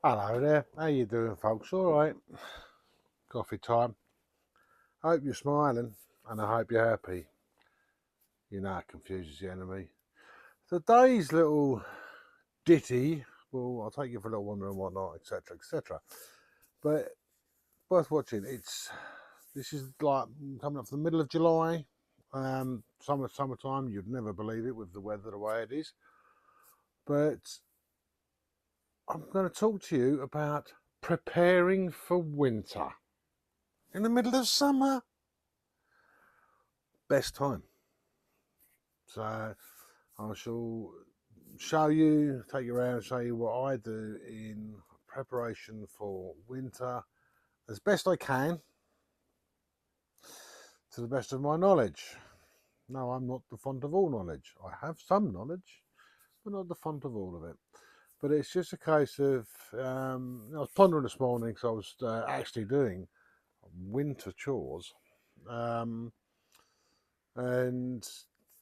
Hello there, how you doing folks? Alright, coffee time. I hope you're smiling and I hope you're happy. You know it confuses the enemy. Today's little ditty, well I'll take you for a little wander and whatnot, etc, etc. But worth watching. This is like coming up to the middle of July. Summertime, you'd never believe it with the weather the way it is. But I'm going to talk to you about preparing for winter. In the middle of summer, best time. So I shall take you around and show you what I do in preparation for winter as best I can, to the best of my knowledge. No, I'm not the font of all knowledge. I have some knowledge, but not the font of all of it. But it's just a case of, I was pondering this morning because I was actually doing winter chores. Um, and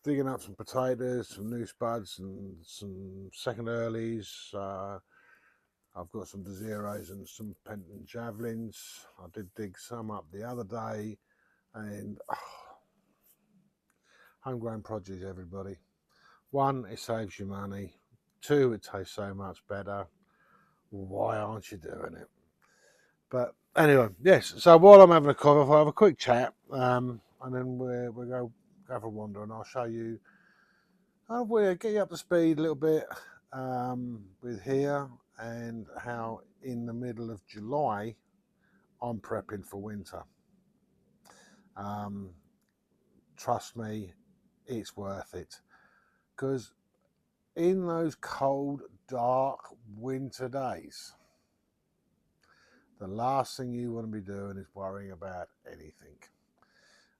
digging up some potatoes, some new spuds, and some second earlies. I've got some Zeros and some Penton Javelins. I did dig some up the other day, and homegrown produce, everybody. One, it saves you money. Two, it tastes so much better. Why aren't you doing it? But anyway, yes. So while I'm having a coffee, I'll have a quick chat, and then we'll go for a wander, and I'll show you. We'll get you up to speed a little bit with here and how in the middle of July I'm prepping for winter. Um, Trust me, it's worth it, because in those cold, dark winter days, the last thing you want to be doing is worrying about anything.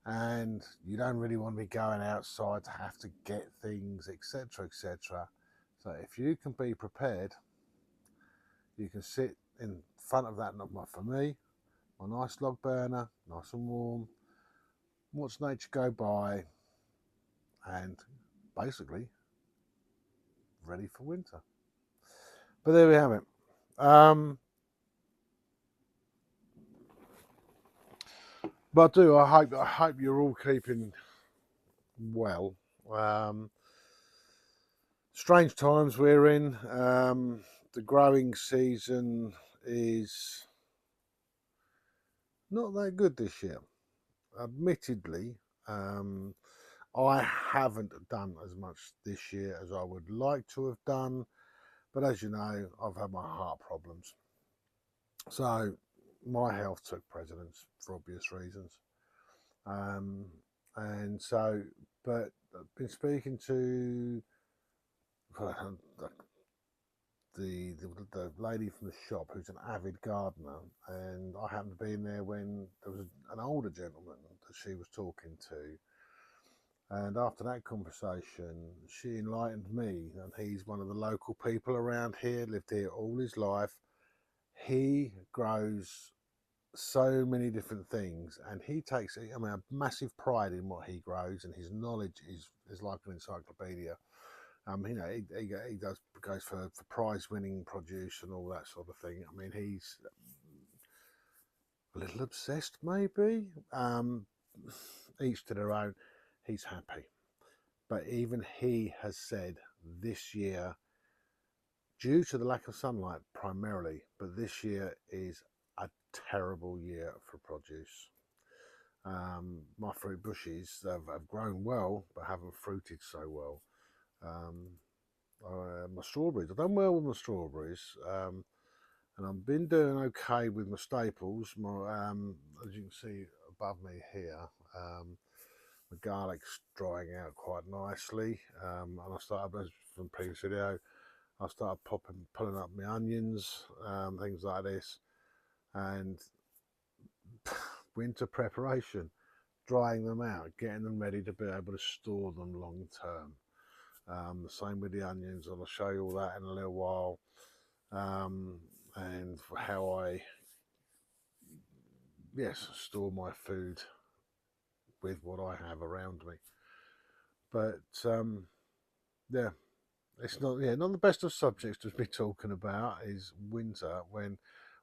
And you don't really want to be going outside to have to get things, etc., etc. So if you can be prepared, you can sit in front of that, for me, my nice log burner, nice and warm, watch nature go by, and basically ready for winter. But there we have it. But I hope you're all keeping well. Um, Strange times we're in. The growing season is not that good this year. Admittedly, um, I haven't done as much this year as I would like to have done, but as you know, I've had my heart problems. So my health took precedence for obvious reasons. Um, and so, but I've been speaking to the lady from the shop who's an avid gardener, and I happened to be in there when there was an older gentleman that she was talking to. And after that conversation, she enlightened me, and he's one of the local people around here, lived here all his life. He grows so many different things, and he takes, a massive pride in what he grows, and his knowledge is like an encyclopedia. He goes for prize winning produce and all that sort of thing. I mean, he's a little obsessed, maybe. Each to their own. He's happy. But even he has said this year, due to the lack of sunlight primarily, but this year is a terrible year for produce. My fruit bushes have grown well, but haven't fruited so well. Um, my strawberries, I've done well with my strawberries, and I've been doing okay with my staples. As you can see above me here, the garlic's drying out quite nicely, and I started, as from the previous video, I started pulling up my onions, things like this, and winter preparation, drying them out, getting them ready to be able to store them long term. The same with the onions, and I'll show you all that in a little while, and how I, yes, store my food with what I have around me. But yeah, it's not, yeah, not the best of subjects to be talking about is winter when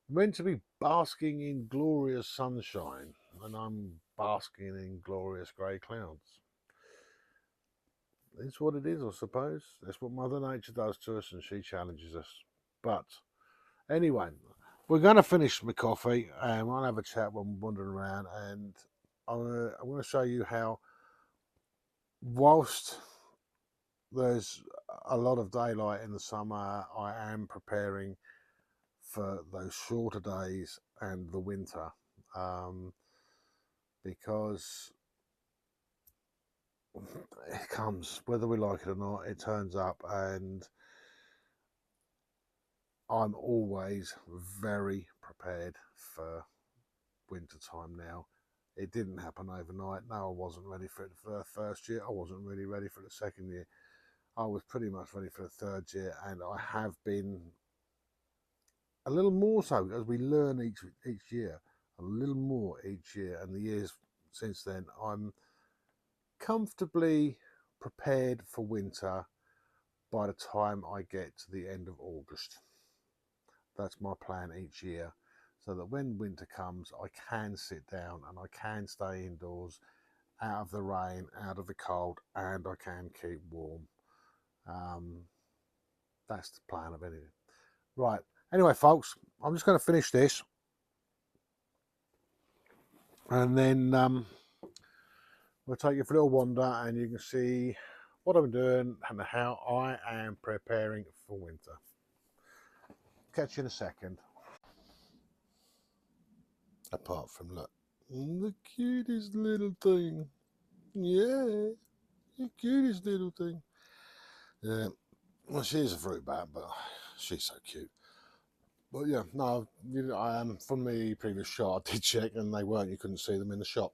we're meant to be basking in glorious sunshine, and I'm basking in glorious grey clouds. It's what it is, I suppose. That's what Mother Nature does to us, and she challenges us. But anyway, we're going to finish my coffee, and we'll have a chat when we're wandering around, and I'm going to show you how, whilst there's a lot of daylight in the summer, I am preparing for those shorter days and the winter, because it comes, whether we like it or not, it turns up, and I'm always very prepared for winter time now. It didn't happen overnight. No, I wasn't ready for it for the first year. I wasn't really ready for the second year. I was pretty much ready for the third year, and I have been a little more so as we learn each year, a little more each year, and the years since then, I'm comfortably prepared for winter by the time I get to the end of August. That's my plan each year, so that when winter comes, I can sit down and I can stay indoors, out of the rain, out of the cold, and I can keep warm. Um, that's the plan of anything. Right. Anyway, folks, I'm just going to finish this, and then we'll take you for a little wander, and you can see what I'm doing and how I am preparing for winter. Catch you in a second. Apart from, look, the cutest little thing. Yeah, the cutest little thing. Yeah, well, she's a fruit bat, but she's so cute. But yeah, no, from the previous shot, I did check, and they weren't. You couldn't see them in the shop.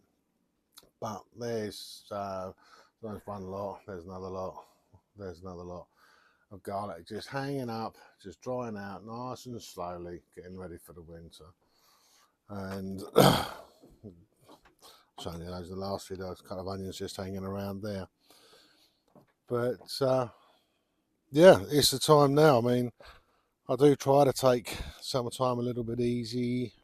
But there's one lot, there's another lot, there's another lot of garlic just hanging up, just drying out nice and slowly, getting ready for the winter. And showing you those the last few days, kind of onions just hanging around there. But yeah, it's the time now. I mean, I do try to take summertime a little bit easy.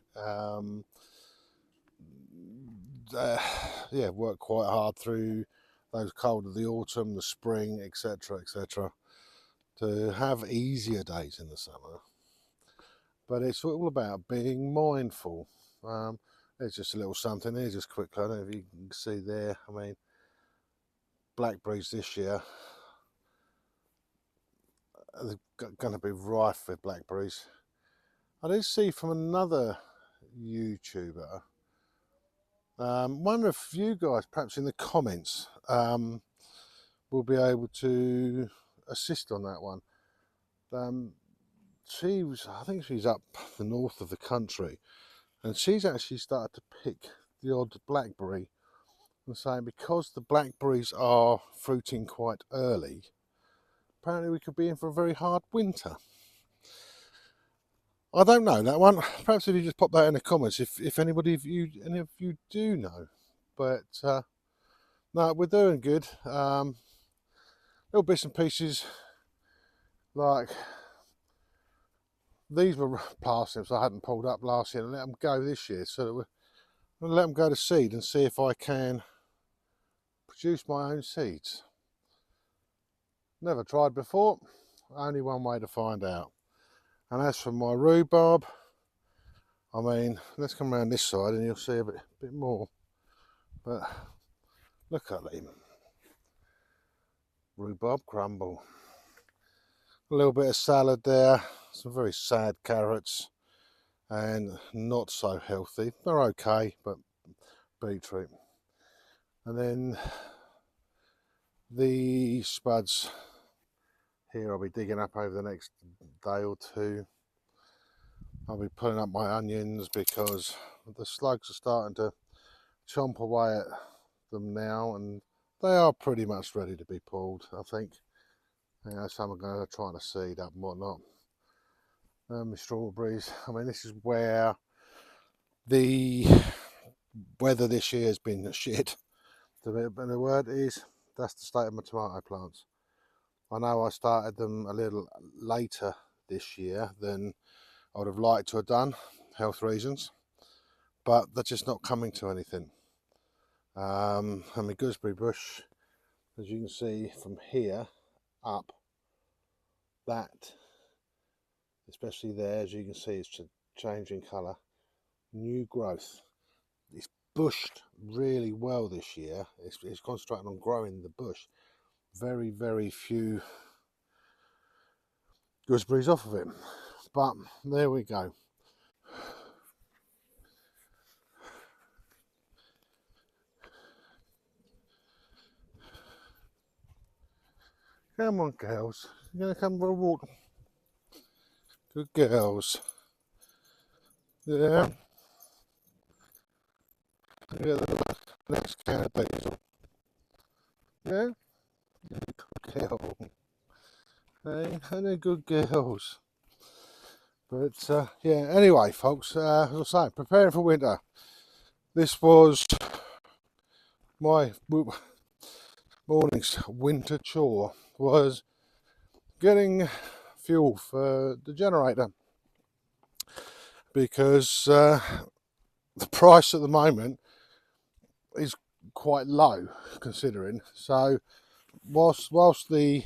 Yeah, work quite hard through those cold of the autumn, the spring, etc., etc., to have easier days in the summer. But it's all about being mindful. There's just a little something here, just quickly. I don't know if you can see there. I mean, blackberries this year are going to be rife with blackberries. I did see from another YouTuber. Wonder if you guys, perhaps in the comments, will be able to assist on that one. I think she's up the north of the country, and she's actually started to pick the odd blackberry and saying because the blackberries are fruiting quite early, apparently we could be in for a very hard winter. I don't know that one. Perhaps if you just pop that in the comments, if any of you do know. But no, we're doing good. Little bits and pieces like these were parsnips I hadn't pulled up last year and let them go this year, so that we're going to let them go to seed and see if I can produce my own seeds. Never tried before, only one way to find out. And as for my rhubarb, I mean, let's come around this side and you'll see a bit more. But look at them. Rhubarb crumble. A little bit of salad there, some very sad carrots, and not so healthy. They're okay, but beetroot. And then the spuds here I'll be digging up over the next day or two. I'll be pulling up my onions because the slugs are starting to chomp away at them now, and they are pretty much ready to be pulled, I think. You know, some are going to try to seed up and whatnot. The strawberries, I mean, this is where the weather this year has been shit. The word is, that's the state of my tomato plants. I know I started them a little later this year than I would have liked to have done, health reasons, but they're just not coming to anything. And the gooseberry bush, as you can see from here up, that, especially there, as you can see, it's changing colour, new growth. It's bushed really well this year. It's concentrating on growing the bush. Very, very few gooseberries off of it, but there we go. Come on, girls, you're gonna come for a walk. Good girls. Yeah. Yeah, the next can of diesel. Yeah. Good girl. Hey, and they're good girls. But yeah. Anyway, folks, as I was saying, preparing for winter. This was my morning's winter chore. Was getting fuel for the generator, because the price at the moment is quite low considering. So whilst the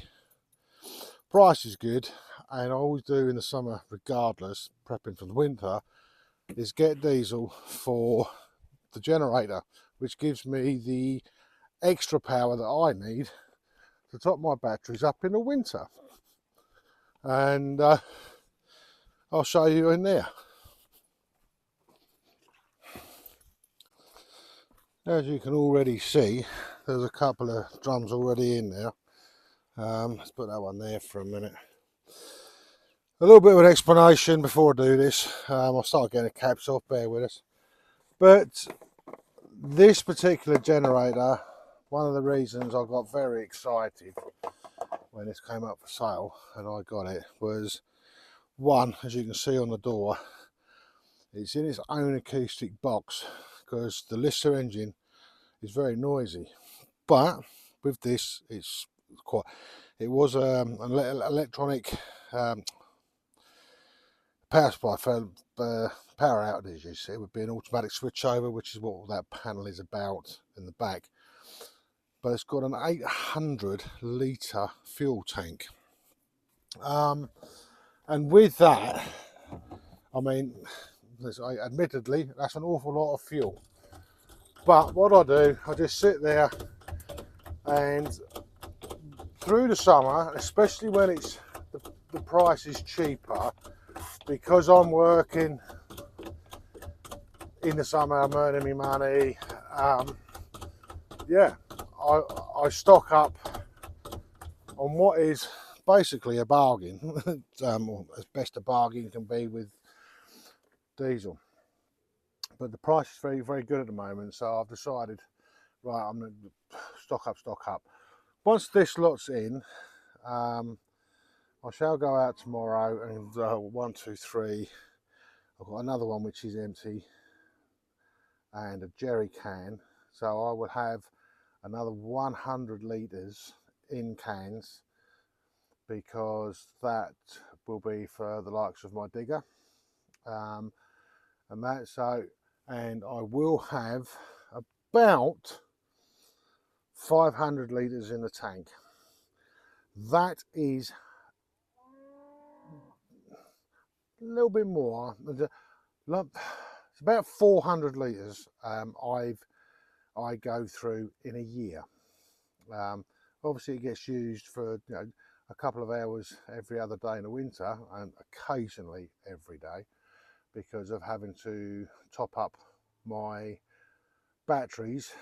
price is good, and I always do in the summer regardless, prepping for the winter, is get diesel for the generator, which gives me the extra power that I need to top my batteries up in the winter. And I'll show you in there. As you can already see, there's a couple of drums already in there. Let's put that one there for a minute. A little bit of an explanation before I do this. I'll start getting the caps off, bear with us. But this particular generator, one of the reasons I got very excited when this came up for sale and I got it was, one, as you can see on the door, it's in its own acoustic box, because the Lister engine is very noisy. But with this, it's quite, it was an electronic power supply for power outages. It would be an automatic switchover, which is what that panel is about in the back. But it's got an 800 litre fuel tank. And with that, I mean, admittedly, that's an awful lot of fuel. But what I do, I just sit there, and through the summer, especially when it's the price is cheaper, because I'm working in the summer, I'm earning me money. Yeah, I stock up on what is basically a bargain, as best a bargain can be with diesel. But the price is very, very good at the moment, so I've decided, right, I'm going to stock up. Once this lot's in, I shall go out tomorrow and 1, 2, 3. I've got another one which is empty and a jerry can, so I will have another 100 litres in cans, because that will be for the likes of my digger, and that. So, and I will have about 500 litres in the tank. That is a little bit more. It's about 400 litres I go through in a year. Obviously it gets used for, you know, a couple of hours every other day in the winter, and occasionally every day, because of having to top up my batteries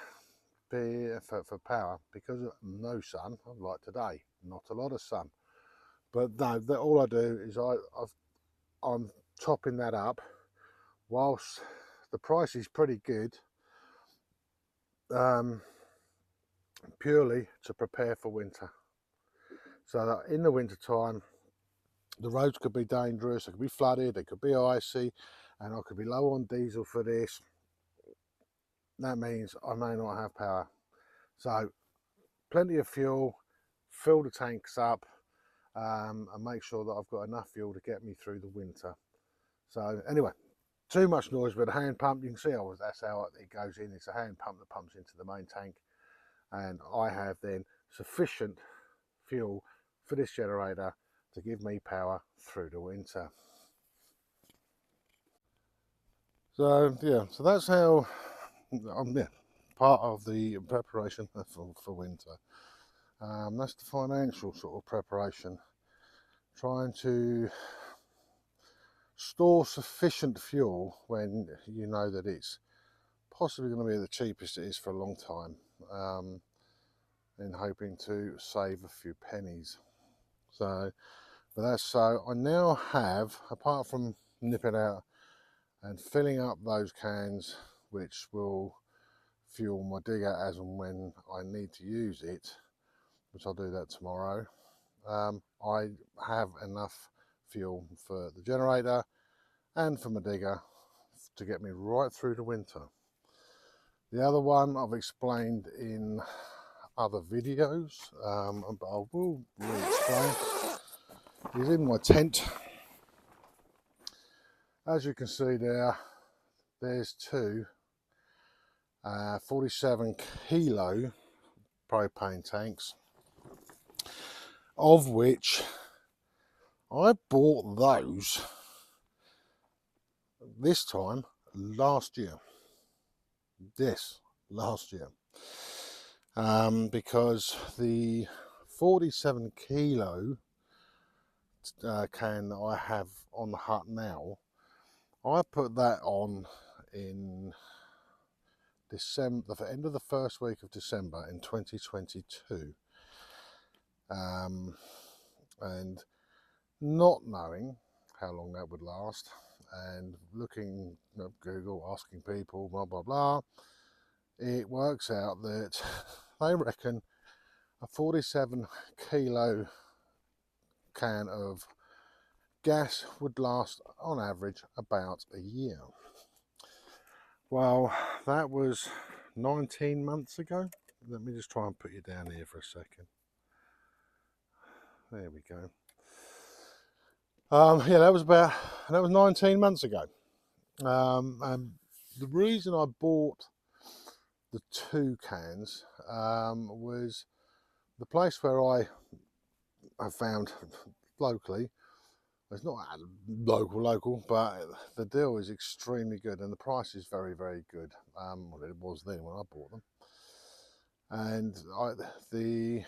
for power, because of no sun, like today, not a lot of sun. But no, all I do is I'm topping that up whilst the price is pretty good, purely to prepare for winter. So that in the winter time, the roads could be dangerous, they could be flooded, they could be icy, and I could be low on diesel for this. That means I may not have power. So plenty of fuel, fill the tanks up and make sure that I've got enough fuel to get me through the winter. So anyway, too much noise with a hand pump. You can see that's how it goes in. It's a hand pump that pumps into the main tank, and I have then sufficient fuel for this generator to give me power through the winter. So yeah, so that's how part of the preparation for winter. That's the financial sort of preparation, trying to store sufficient fuel when you know that it's possibly going to be the cheapest it is for a long time, and hoping to save a few pennies. So, but that's so I now have, apart from nipping out and filling up those cans, which will fuel my digger as and when I need to use it, which I'll do that tomorrow. I have enough fuel for the generator and for my digger to get me right through the winter. The other one I've explained in other videos, but I will re-explain, is in my tent. As you can see there, there's two 47 kilo propane tanks, of which I bought those this time last year. Yes, last year. Because the 47 kilo can that I have on the hut now, I put that on in December, the end of the first week of December in 2022, and not knowing how long that would last, and looking at Google, asking people, blah blah blah, it works out that they reckon a 47 kilo can of gas would last on average about a year. Well, that was 19 months ago. Let me just try and put you down here for a second. There we go. Yeah, that was 19 months ago. And the reason I bought the two cans was the place where I found locally. It's not local, but the deal is extremely good and the price is very, very good. Well, it was then when I bought them. And the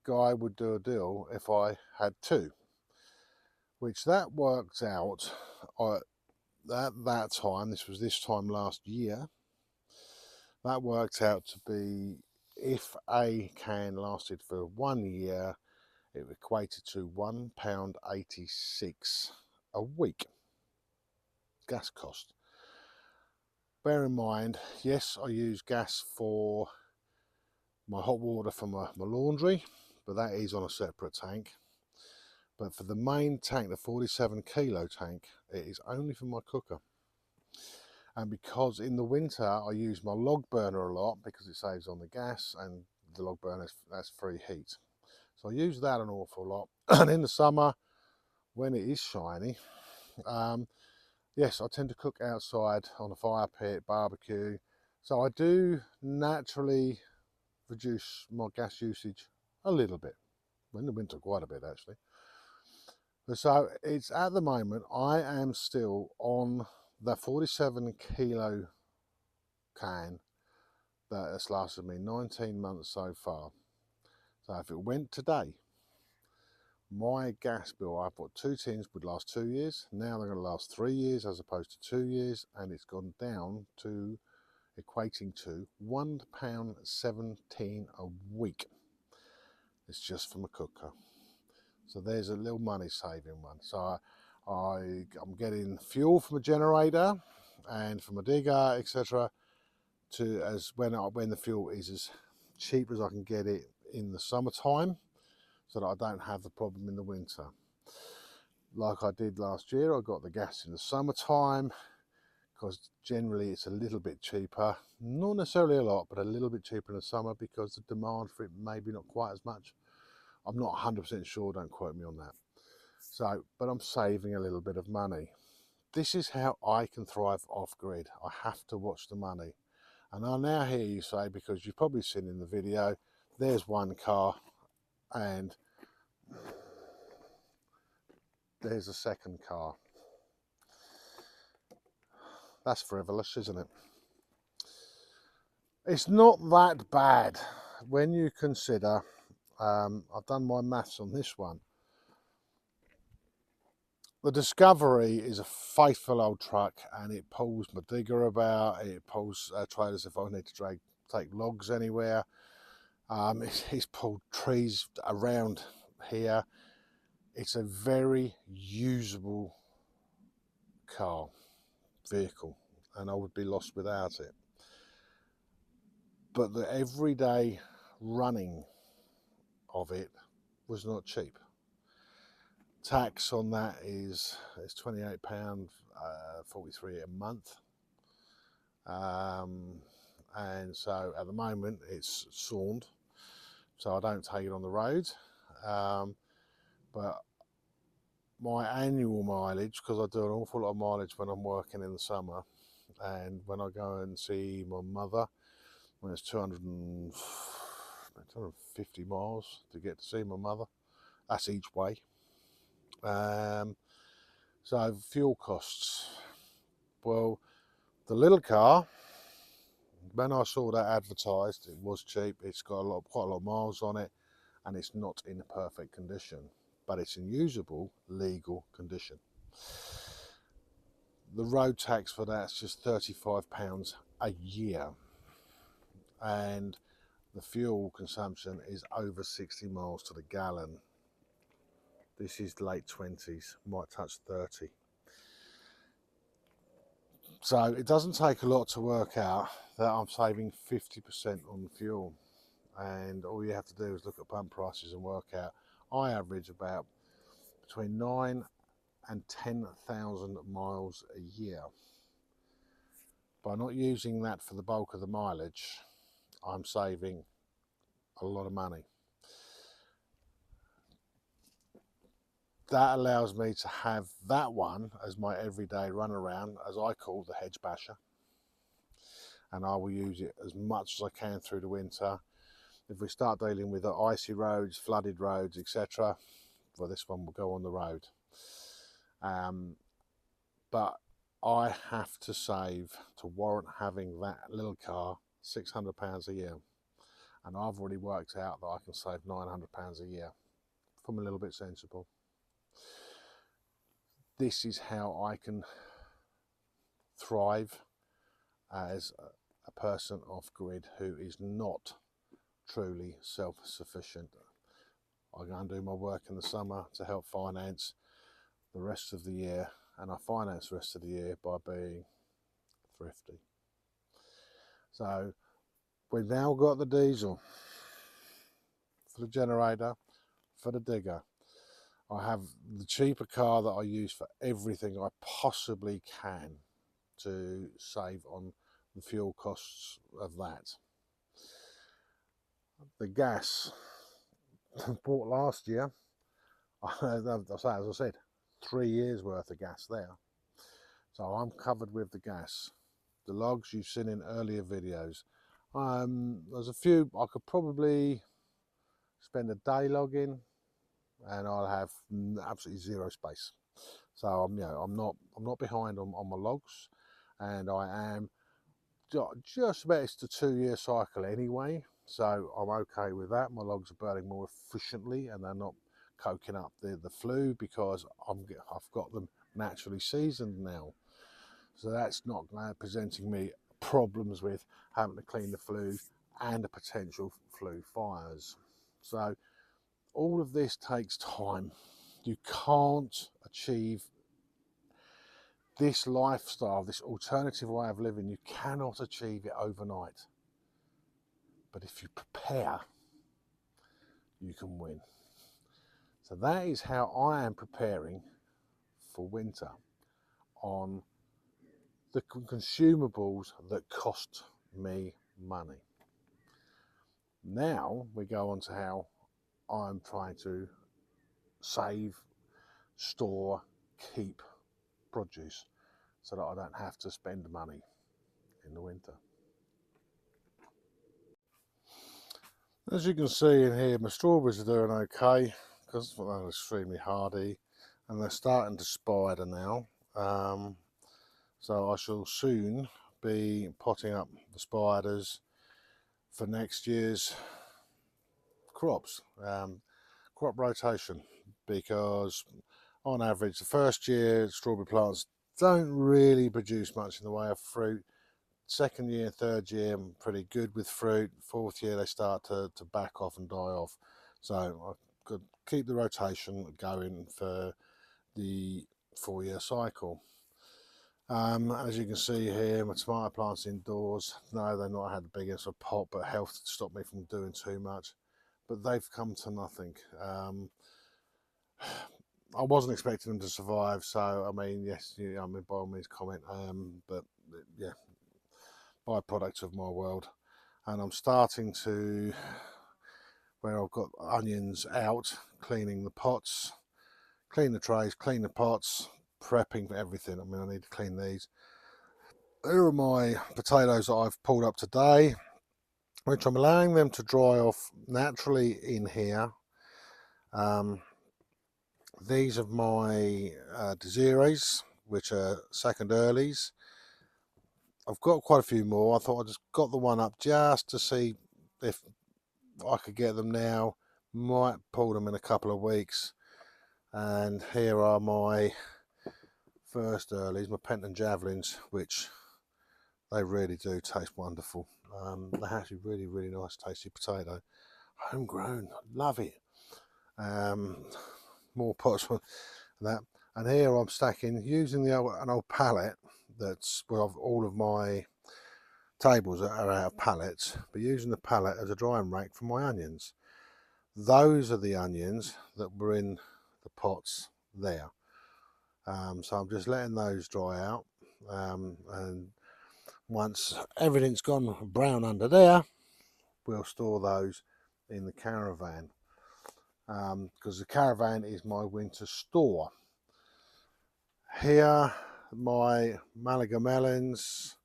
guy would do a deal if I had two, which that worked out at that time, this time last year, that worked out to be, if a can lasted for 1 year, it equated to £1.86 a week gas cost. Bear in mind, yes, I use gas for my hot water for my laundry, but that is on a separate tank. But for the main tank, the 47 kilo tank, it is only for my cooker. And because in the winter I use my log burner a lot because it saves on the gas, and the log burner, that's free heat. So I use that an awful lot. And in the summer, when it is shiny, yes, I tend to cook outside on a fire pit, barbecue. So I do naturally reduce my gas usage a little bit. In the winter, quite a bit actually. So it's, at the moment, I am still on the 47 kilo can that has lasted me 19 months so far. So if it went today, my gas bill, I thought two tins would last 2 years. Now they're going to last 3 years as opposed to 2 years, and it's gone down to equating to £1.17 a week. It's just from a cooker. So there's a little money saving one. So I'm getting fuel from a generator and from a digger, etc. To as when the fuel is as cheap as I can get it in the summertime, so that I don't have the problem in the winter. Like I did last year, I got the gas in the summertime because generally it's a little bit cheaper, not necessarily a lot, but a little bit cheaper in the summer because the demand for it maybe not quite as much. I'm not 100% sure, don't quote me on that. So, but I'm saving a little bit of money. This is how I can thrive off grid. I have to watch the money. And I now hear you say, because you've probably seen in the video, there's one car and there's a second car. That's frivolous, isn't it? It's not that bad when you consider, I've done my maths on this one. The Discovery is a faithful old truck, and it pulls my digger about, it pulls trailers if I need to take logs anywhere. It's pulled trees around here. It's a very usable vehicle, and I would be lost without it. But the everyday running of it was not cheap. Tax on that is £28.43 a month, and so at the moment it's sawned, so I don't take it on the road. But my annual mileage, because I do an awful lot of mileage when I'm working in the summer, and when I go and see my mother, when it's 250 miles to get to see my mother, that's each way. So fuel costs, well, the little car, when I saw that advertised, it was cheap. It's got quite a lot of miles on it, and it's not in perfect condition, but it's in usable, legal condition. The road tax for that's just £35 a year, and the fuel consumption is over 60 miles to the gallon. This is late 20s, might touch 30. So it doesn't take a lot to work out that I'm saving 50% on fuel, and all you have to do is look at pump prices and work out. I average about between 9 and 10,000 miles a year. By not using that for the bulk of the mileage, I'm saving a lot of money. That allows me to have that one as my everyday run around, as I call the hedge basher, and I will use it as much as I can through the winter. If we start dealing with the icy roads, flooded roads, etc., well, this one will go on the road. But I have to save to warrant having that little car £600 a year, and I've already worked out that I can save £900 a year from a little bit sensible. This is how I can thrive as a person off grid who is not truly self-sufficient. I go and do my work in the summer to help finance the rest of the year, and I finance the rest of the year by being thrifty. So we've now got the diesel for the generator, for the digger. I have the cheaper car that I use for everything I possibly can to save on the fuel costs of that. The gas bought last year, as I said, 3 years worth of gas there. So I'm covered with the gas. The logs you've seen in earlier videos. There's a few I could probably spend a day logging, and I'll have absolutely zero space. So I'm not behind on my logs, and I am just about, it's the 2-year cycle anyway, so I'm okay with that. My logs are burning more efficiently, and they're not coking up the flue, because I've got them naturally seasoned now. So that's not presenting me problems with having to clean the flue and the potential flue fires. So all of this takes time. You can't achieve this lifestyle, this alternative way of living, you cannot achieve it overnight. But if you prepare, you can win. So that is how I am preparing for winter on the consumables that cost me money. Now we go on to how I'm trying to save, store, keep produce so that I don't have to spend money in the winter. As you can see in here, my strawberries are doing okay because they're extremely hardy and they're starting to spider now. So I shall soon be potting up the spiders for next year's crops, crop rotation, because on average the first year strawberry plants don't really produce much in the way of fruit. Second year, third year, I'm pretty good with fruit. Fourth year, they start to back off and die off. So I could keep the rotation going for the 4-year cycle. As you can see here, my tomato plants indoors. No, they've not had the biggest of pot, but health stopped me from doing too much. But they've come to nothing. I wasn't expecting them to survive, so I mean, yes, I mean, by all means comment. But yeah, byproduct of my world. And I'm starting to, where I've got onions out, cleaning the pots, clean the trays, clean the pots, prepping for everything. I mean, I need to clean these. Here are my potatoes that I've pulled up today, which I'm allowing them to dry off naturally in here. These are my Desires, which are second earlies. I've got quite a few more. I thought I just got the one up just to see if I could get them now. Might pull them in a couple of weeks. And here are my first earlies, my Penton Javelins, which they really do taste wonderful. They're actually really, really nice, tasty potato. Homegrown, love it. More pots for that. And here I'm stacking, using an old pallet that's, well, all of my tables are out of pallets, but using the pallet as a drying rack for my onions. Those are the onions that were in the pots there. So I'm just letting those dry out, and once everything's gone brown under there, we'll store those in the caravan, because the caravan is my winter store. Here, my Malaga melons,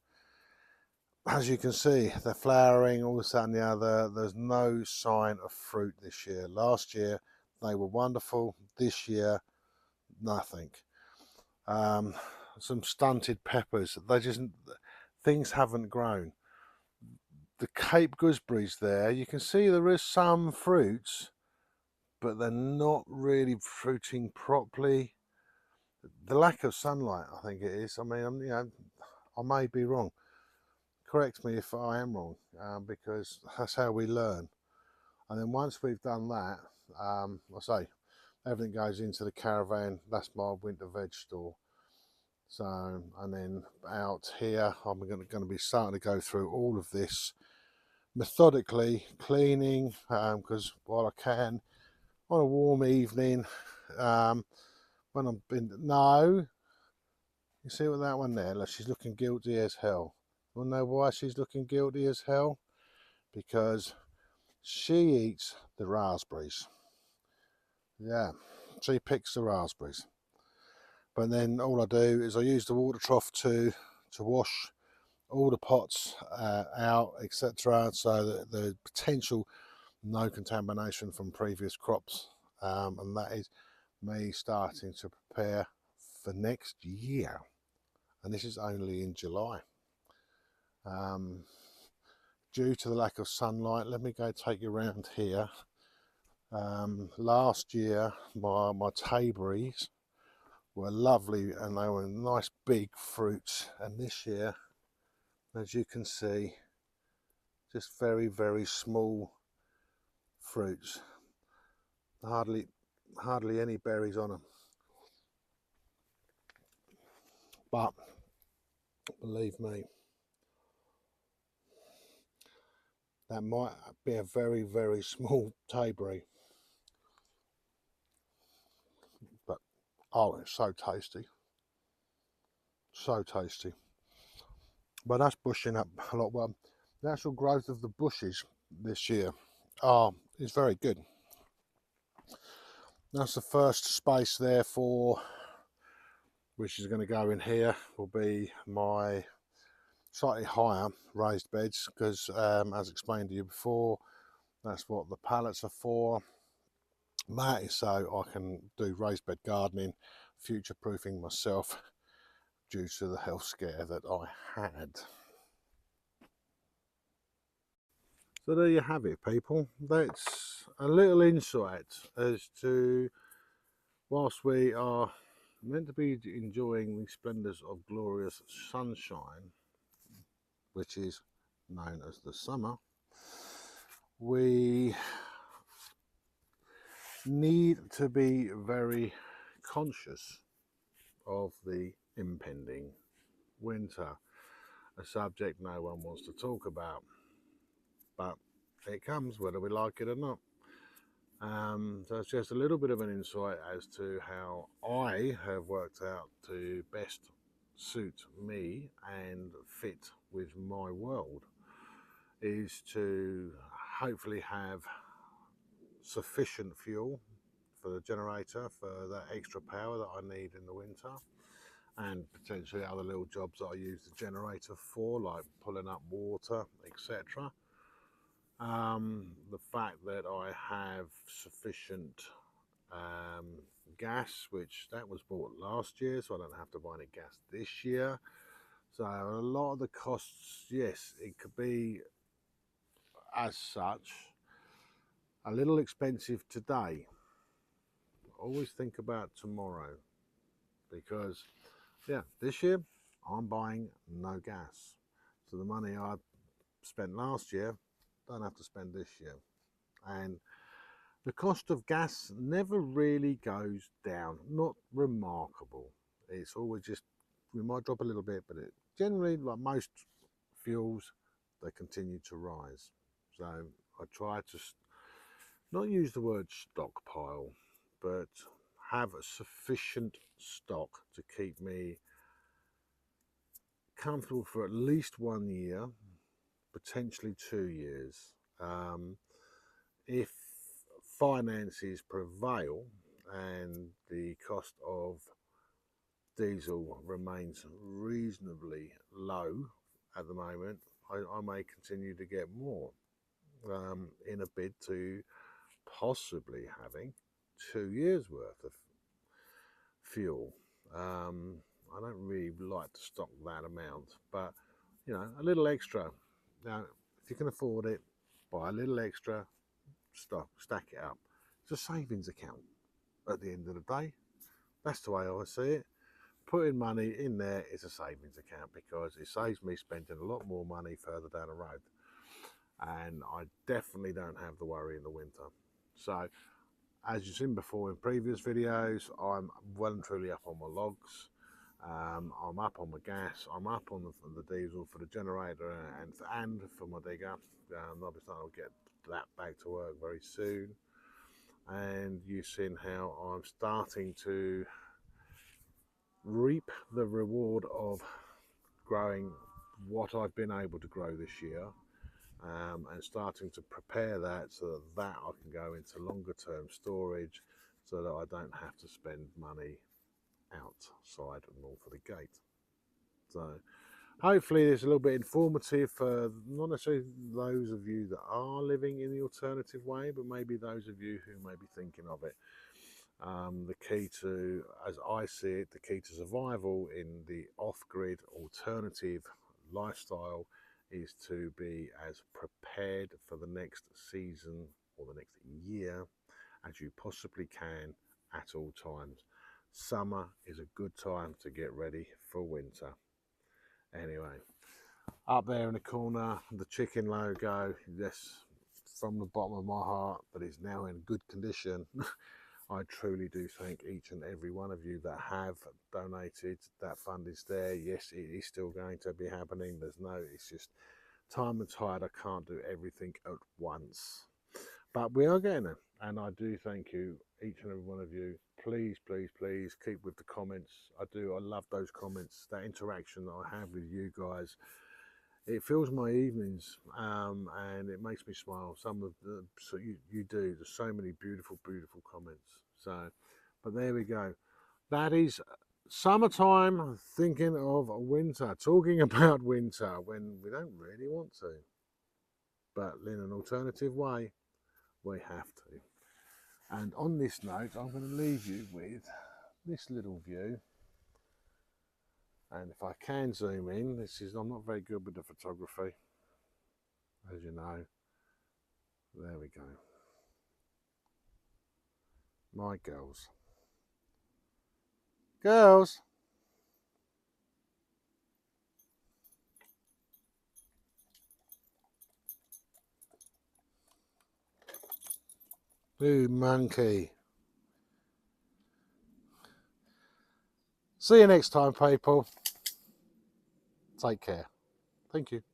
as you can see, they're flowering, all this, that and the other. There's no sign of fruit this year. Last year they were wonderful. This year, nothing. Some stunted peppers. Things haven't grown. The Cape gooseberries there, you can see there is some fruits, but they're not really fruiting properly. The lack of sunlight, I think it is. I mean, I may be wrong. Correct me if I am wrong, because that's how we learn. And then once we've done that, I say everything goes into the caravan. That's my winter veg store. So, and then out here, I'm going to be starting to go through all of this methodically, cleaning, because while I can, on a warm evening, when I'm no, you see what that one there? Look, she's looking guilty as hell. You wanna know why she's looking guilty as hell? Because she eats the raspberries. Yeah, she picks the raspberries. But then all I do is I use the water trough to wash all the pots out, etc., so that the potential no contamination from previous crops, and that is me starting to prepare for next year, and this is only in July. Due to the lack of sunlight, let me go take you around here. Last year my tayberries were lovely and they were nice big fruits, and this year, as you can see, just very, very small fruits, hardly any berries on them. But believe me, that might be a very, very small tayberry, but oh, it's so tasty, so tasty. But that's bushing up a lot. Well, the actual growth of the bushes this year is very good. That's the first space there for, which is going to go in here, will be my slightly higher raised beds, because as explained to you before, that's what the pallets are for. That is so I can do raised bed gardening, future proofing myself due to the health scare that I had. So there you have it, people. That's a little insight as to, whilst we are meant to be enjoying the splendours of glorious sunshine, which is known as the summer, we need to be very conscious of the impending winter, a subject no one wants to talk about, but it comes whether we like it or not. So it's just a little bit of an insight as to how I have worked out to best suit me and fit with my world, is to hopefully have sufficient fuel for the generator for that extra power that I need in the winter, and potentially other little jobs that I use the generator for, like pulling up water, etc. The fact that I have sufficient gas, which that was bought last year, so I don't have to buy any gas this year. So a lot of the costs, yes, it could be as such a little expensive today. Always think about tomorrow, because yeah, this year I'm buying no gas, so the money I spent last year don't have to spend this year. And the cost of gas never really goes down, not remarkable. It's always just, we might drop a little bit, but it generally, like most fuels, they continue to rise. So I try to not use the word stockpile, but have a sufficient stock to keep me comfortable for at least 1 year, potentially 2 years. If finances prevail and the cost of diesel remains reasonably low at the moment, I may continue to get more, in a bid to possibly having 2 years worth of fuel. I don't really like to stock that amount, but you know, a little extra. Now, if you can afford it, buy a little extra, stack it up. It's a savings account at the end of the day. That's the way I see it. Putting money in there is a savings account, because it saves me spending a lot more money further down the road. And I definitely don't have the worry in the winter. So, as you've seen before in previous videos, I'm well and truly up on my logs. I'm up on my gas. I'm up on the diesel for the generator and for my digger. I'll be starting to get that back to work very soon. And you've seen how I'm starting to reap the reward of growing what I've been able to grow this year, and starting to prepare that so that I can go into longer term storage, so that I don't have to spend money outside north of the gate. So hopefully it's a little bit informative for not necessarily those of you that are living in the alternative way, but maybe those of you who may be thinking of it. The key to, as I see it, the key to survival in the off-grid alternative lifestyle is to be as prepared for the next season or the next year as you possibly can at all times. Summer is a good time to get ready for winter. Anyway, up there in the corner, the chicken logo, yes, from the bottom of my heart, but it's now in good condition. I truly do thank each and every one of you that have donated. That fund is there. Yes, it is still going to be happening. It's just time and tide. I can't do everything at once, but we are getting there. And I do thank you, each and every one of you. Please, please, please keep with the comments. I love those comments, that interaction that I have with you guys. It fills my evenings, and it makes me smile. Some of the, so you do. There's so many beautiful, beautiful comments. So, but there we go. That is summertime thinking of winter, talking about winter when we don't really want to. But in an alternative way, we have to. And on this note, I'm going to leave you with this little view. And if I can zoom in, I'm not very good with the photography, as you know. There we go. My girls. Girls! Blue monkey. See you next time, people. Take care. Thank you.